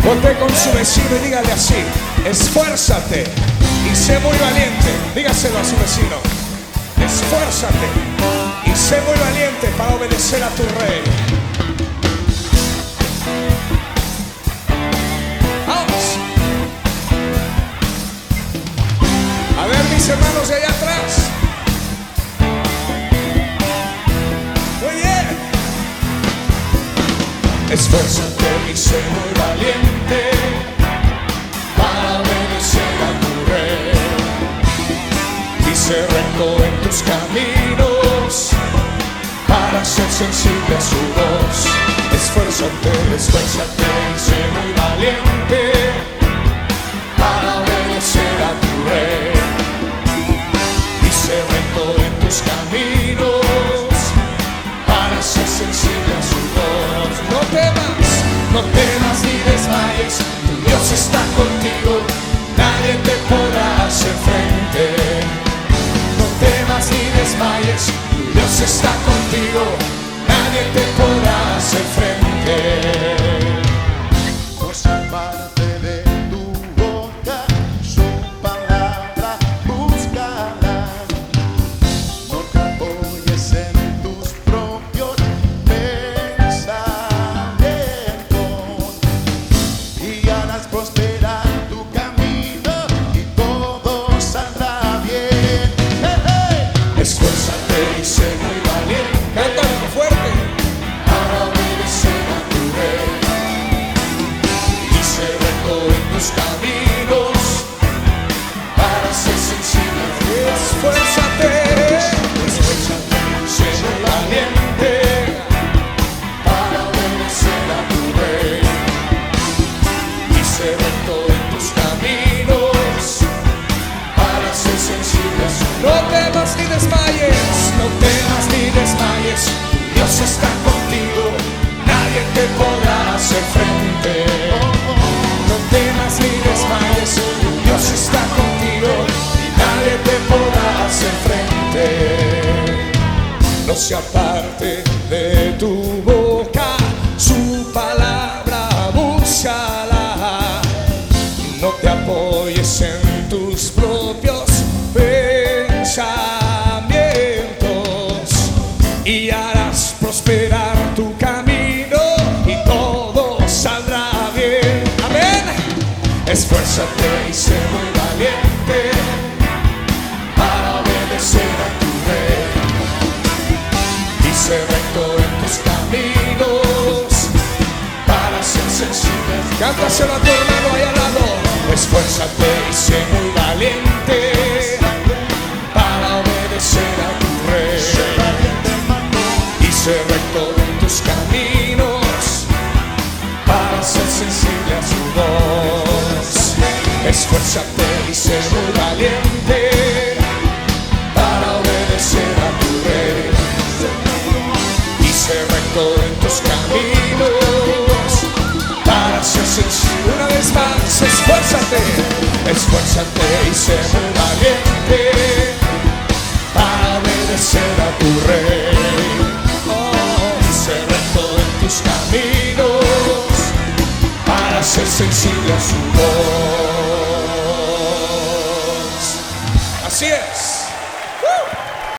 Voltee con su vecino y dígale así: esfuérzate y sé muy valiente. Dígaselo a su vecino: esfuérzate y sé muy valiente para obedecer a tu rey. Vamos. A ver, mis hermanos de allá atrás. Muy bien. Esfuérzate y sé muy valiente para obedecer a tu rey. Y sé recto en tus caminos para ser sensible a su voz. Esfuérzate, esfuérzate y sé muy valiente para obedecer a tu rey. Y sé recto en tus caminos para ser sensible a su voz. No temas ni desmayes, tu Dios está contigo, nadie te podrá hacer frente. No temas ni desmayes, tu Dios está contigo, nadie te podrá hacer frente. Pues parte de tu boca, su palabra, búscala. No te apoyes en tus propios pensamientos y harás prosperar tu camino y todo saldrá bien. ¡Hey, hey! Esfuérzate y sé muy valiente. Cántalo fuerte. Para obedecer a tu rey. Y sé recto en tus caminos para ser sensible. Esfuérzate, esfuérzate y sé muy valiente para obedecer a tu rey. Y sé recto en tus caminos para ser sensible a su rey. No temas ni desmayes, no temas ni desmayes, Dios está contigo, nadie te podrá hacer frente. No temas ni desmayes, Dios está contigo y nadie te podrá hacer frente. No se aparte de tu boca su palabra, búscala. No te apoyes en tus propios pensamientos y harás prosperar tu camino y todo saldrá bien. Amén. Esfuérzate y sé muy valiente para obedecer a tu rey. Y sé recto en tus caminos para ser sensible. Cántaselo a tu hermano ahí al lado. Esfuérzate y sé muy valiente para obedecer a tu rey. Y sé recto en tus caminos para ser sensible a su voz. Esfuérzate y sé muy valiente para obedecer a tu rey. Y sé recto en tus caminos para ser sensible. Una vez más, esfuérzate, esfuérzate y sé muy valiente para obedecer a tu rey. Y sé recto en tus caminos para ser sensible a su voz.